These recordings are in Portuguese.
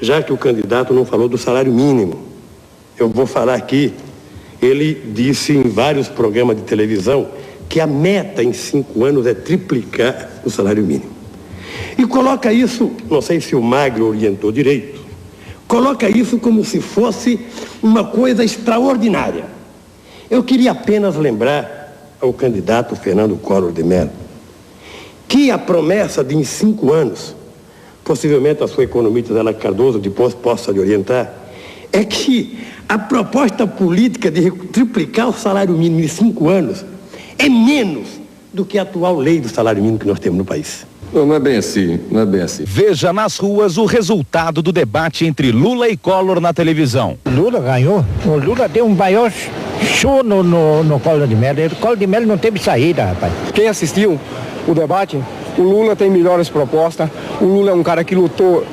já que o candidato não falou do salário mínimo, eu vou falar aqui. Ele disse em vários programas de televisão que a meta em 5 anos é triplicar o salário mínimo. E coloca isso, não sei se o Magro orientou direito, coloca isso como se fosse uma coisa extraordinária. Eu queria apenas lembrar ao candidato Fernando Collor de Mello que a promessa de em 5 anos, possivelmente a sua economista Adela Cardoso depois possa lhe orientar, é que a proposta política de triplicar o salário mínimo em 5 anos é menos do que a atual lei do salário mínimo que nós temos no país. Não é bem assim, não é bem assim. Veja nas ruas o resultado do debate entre Lula e Collor na televisão. Lula ganhou. O Lula deu um maior show no Collor de Mello. O Collor de Mello não teve saída, rapaz. Quem assistiu o debate, o Lula tem melhores propostas. O Lula é um cara que lutou,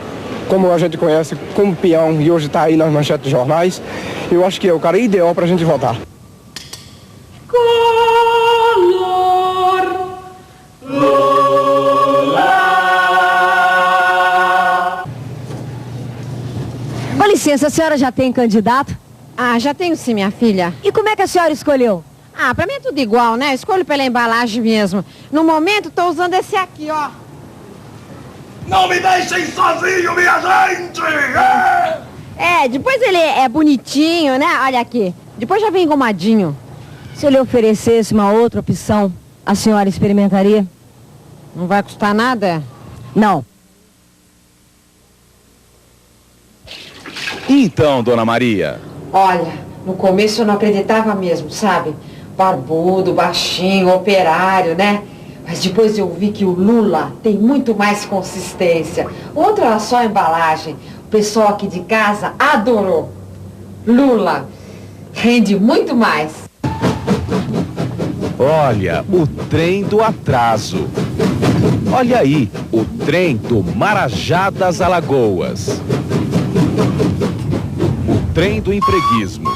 como a gente conhece, como peão, e hoje está aí nas manchetes dos jornais. Eu acho que é o cara ideal para a gente votar. Com licença, a senhora já tem candidato? Ah, já tenho sim, minha filha. E como é que a senhora escolheu? Ah, pra mim é tudo igual, né? Escolho pela embalagem mesmo. No momento, tô usando esse aqui, ó. Não me deixem sozinho, minha gente! Depois ele é bonitinho, né? Olha aqui. Depois já vem engomadinho. Se eu lhe oferecesse uma outra opção, a senhora experimentaria? Não vai custar nada? Não. Então, dona Maria. Olha, no começo eu não acreditava mesmo, sabe? Barbudo, baixinho, operário, né? Mas depois eu vi que o Lula tem muito mais consistência. Outro era só a embalagem. O pessoal aqui de casa adorou. Lula rende muito mais. Olha, o trem do atraso. Olha aí, o trem do Marajá das Alagoas. O trem do empreguismo.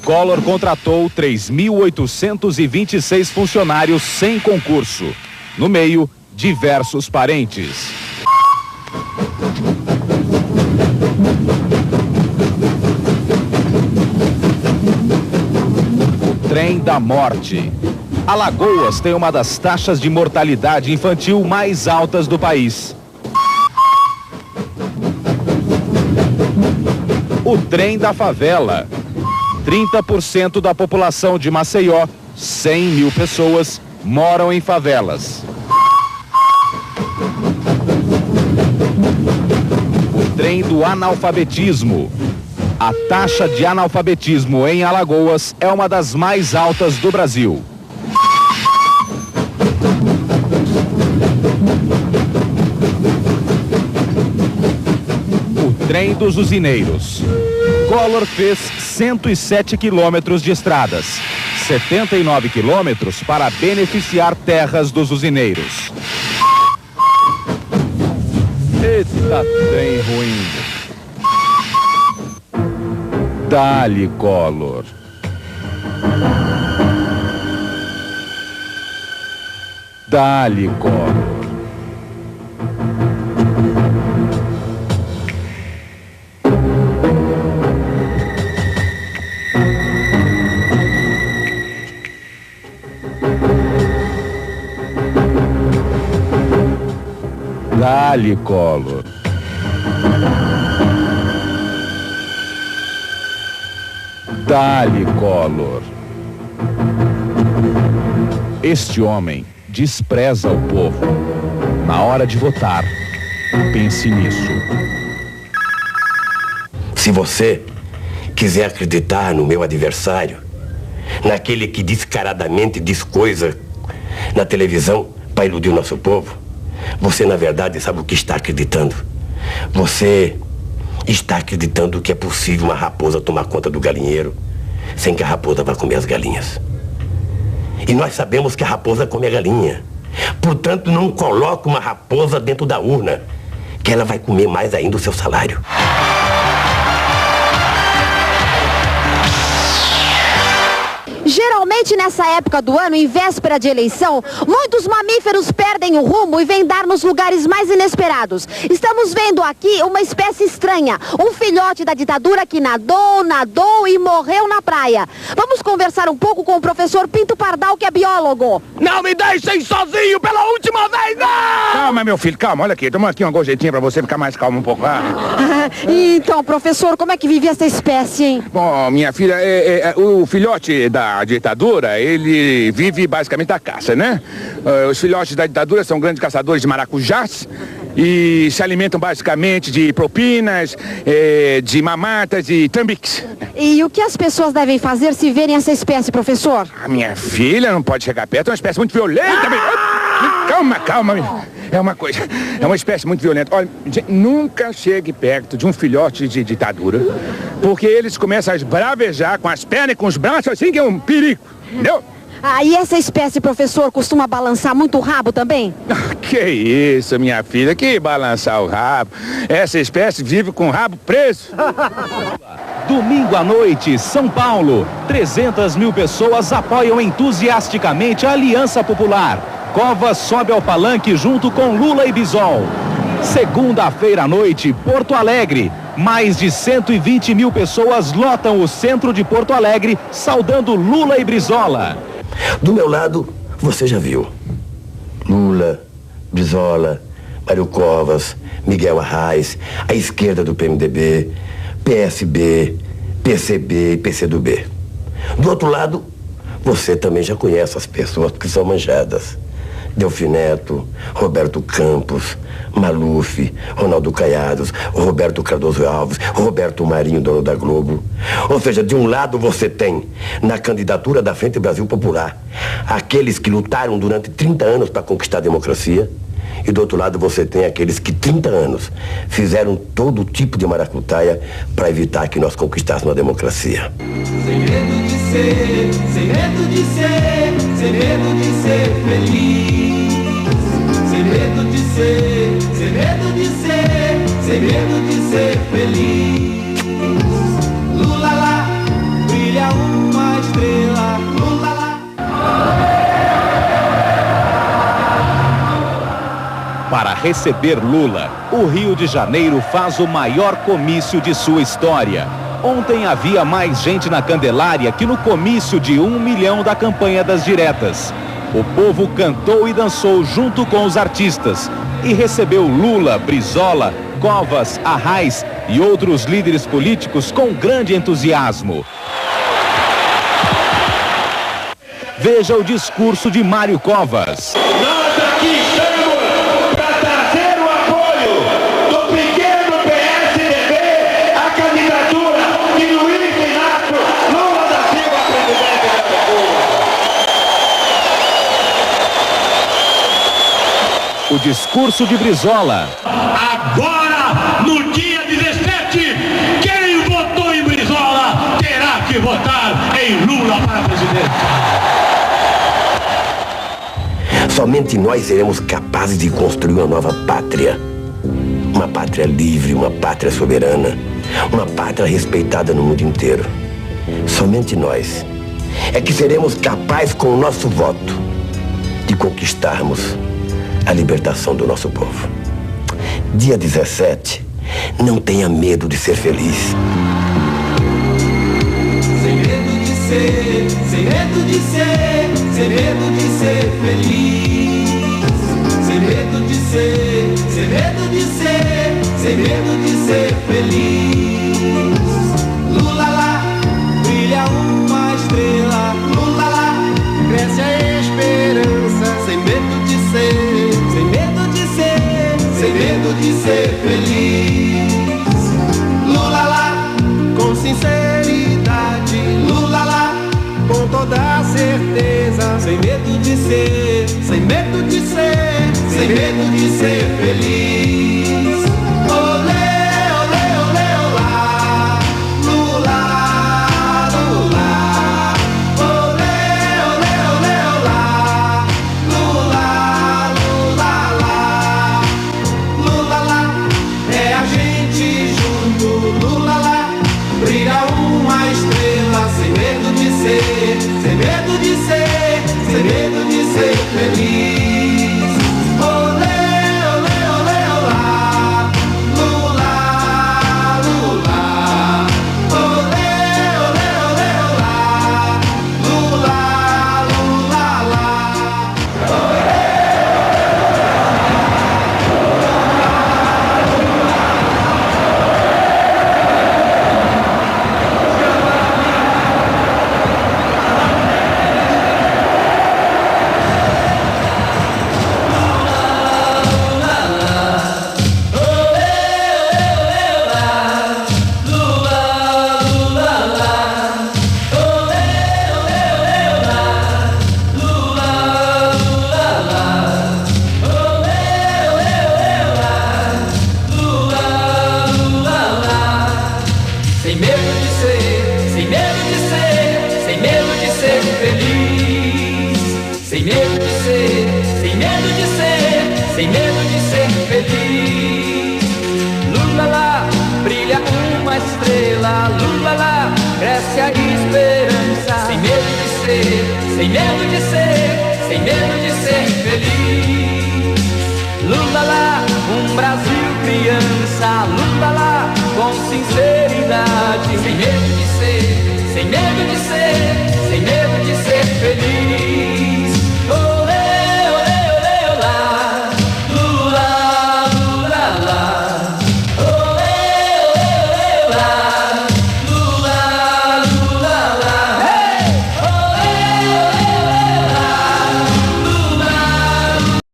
Collor contratou 3.826 funcionários sem concurso. No meio, diversos parentes. O trem da morte. Alagoas tem uma das taxas de mortalidade infantil mais altas do país. O trem da favela. 30% da população de Maceió, 100 mil pessoas, moram em favelas. O trem do analfabetismo. A taxa de analfabetismo em Alagoas é uma das mais altas do Brasil. O trem dos usineiros. Collor fez 107 quilômetros de estradas, 79 quilômetros para beneficiar terras dos usineiros. Eita, trem ruim. Dá-lhe, Collor. Dá-lhe, Collor. Dá-lhe, Collor. Dá-lhe, Collor. Este homem despreza o povo. Na hora de votar, pense nisso. Se você quiser acreditar no meu adversário, naquele que descaradamente diz coisa na televisão para iludir o nosso povo, você, na verdade, sabe o que está acreditando? Você está acreditando que é possível uma raposa tomar conta do galinheiro sem que a raposa vá comer as galinhas. E nós sabemos que a raposa come a galinha. Portanto, não coloque uma raposa dentro da urna, que ela vai comer mais ainda o seu salário. Geralmente nessa época do ano, em véspera de eleição, muitos mamíferos perdem o rumo e vêm dar nos lugares mais inesperados. Estamos vendo aqui uma espécie estranha, um filhote da ditadura que nadou e morreu na praia. Vamos conversar um pouco com o professor Pinto Pardal, que é biólogo. Não me deixem sozinho pela última vez, não! Calma, meu filho, calma, olha aqui, toma aqui uma gorjetinha pra você ficar mais calmo um pouco. Então, professor, como é que vive essa espécie, hein? Bom, minha filha, o filhote da ditadura, ele vive basicamente da caça, né? Os filhotes da ditadura são grandes caçadores de maracujás e se alimentam basicamente de propinas, de mamatas e trambiques. E o que as pessoas devem fazer se verem essa espécie, professor? A minha filha não pode chegar perto, é uma espécie muito violenta. Calma, é uma espécie muito violenta. Olha, nunca chegue perto de um filhote de ditadura, porque eles começam a esbravejar com as pernas e com os braços, assim que é um perigo, entendeu? E essa espécie, professor, costuma balançar muito o rabo também? Que isso, minha filha, que balançar o rabo. Essa espécie vive com o rabo preso. Domingo à noite, São Paulo. 300 mil pessoas apoiam entusiasticamente a Aliança Popular. Covas sobe ao palanque junto com Lula e Bisol. Segunda-feira à noite, Porto Alegre. Mais de 120 mil pessoas lotam o centro de Porto Alegre, saudando Lula e Brizola. Do meu lado, você já viu. Lula, Brizola, Mário Covas, Miguel Arraes, a esquerda do PMDB, PSB, PCB e PCdoB. Do outro lado, você também já conhece as pessoas que são manjadas. Delfim Neto, Roberto Campos, Maluf, Ronaldo Caiados, Roberto Cardoso Alves, Roberto Marinho, dono da Globo. Ou seja, de um lado você tem, na candidatura da Frente Brasil Popular, aqueles que lutaram durante 30 anos para conquistar a democracia, e do outro lado você tem aqueles que 30 anos fizeram todo tipo de maracutaia para evitar que nós conquistássemos a democracia. Sem medo de ser, sem medo de ser, sem medo de ser feliz. Sem medo de ser, sem medo de ser, sem medo de ser feliz. Lula lá, brilha uma estrela, Lula lá. Para receber Lula, o Rio de Janeiro faz o maior comício de sua história. Ontem havia mais gente na Candelária que no comício de 1 milhão da campanha das diretas. O povo cantou e dançou junto com os artistas e recebeu Lula, Brizola, Covas, Arraes e outros líderes políticos com grande entusiasmo. Veja o discurso de Mário Covas. Nós aqui estamos para trazer o apoio do pequeno PSDB à candidatura de Luiz Inácio Lula da Silva, presidente da República. O discurso de Brizola. Agora, no dia 17, quem votou em Brizola terá que votar em Lula para presidente. Somente nós seremos capazes de construir uma nova pátria. Uma pátria livre, uma pátria soberana, uma pátria respeitada no mundo inteiro. Somente nós é que seremos capazes, com o nosso voto, de conquistarmos a libertação do nosso povo. Dia 17, não tenha medo de ser feliz. Sem medo de ser, sem medo de ser, sem medo de ser feliz. Sem medo de ser, sem medo de ser, sem medo de ser feliz. Lula lá, brilha uma estrela, Lula lá, cresce a esperança. Sem medo de ser, sem medo de ser, sem medo de ser feliz. Lula lá, com sinceridade, Lula lá, com toda a certeza. Sem medo de ser, sem medo de ser, sem medo de ser feliz. Olê, olê, olê, olá, Lula, Lula. Olê, olê, olê, olá, Lula, Lula, lá. Lula lá, é a gente junto, Lula lá, brilha uma estrela. Sem medo de ser, sem sem medo de ser, sem medo de ser feliz. Lula lá, um Brasil criança, luta lá com sinceridade, sem medo de ser, sem medo de ser,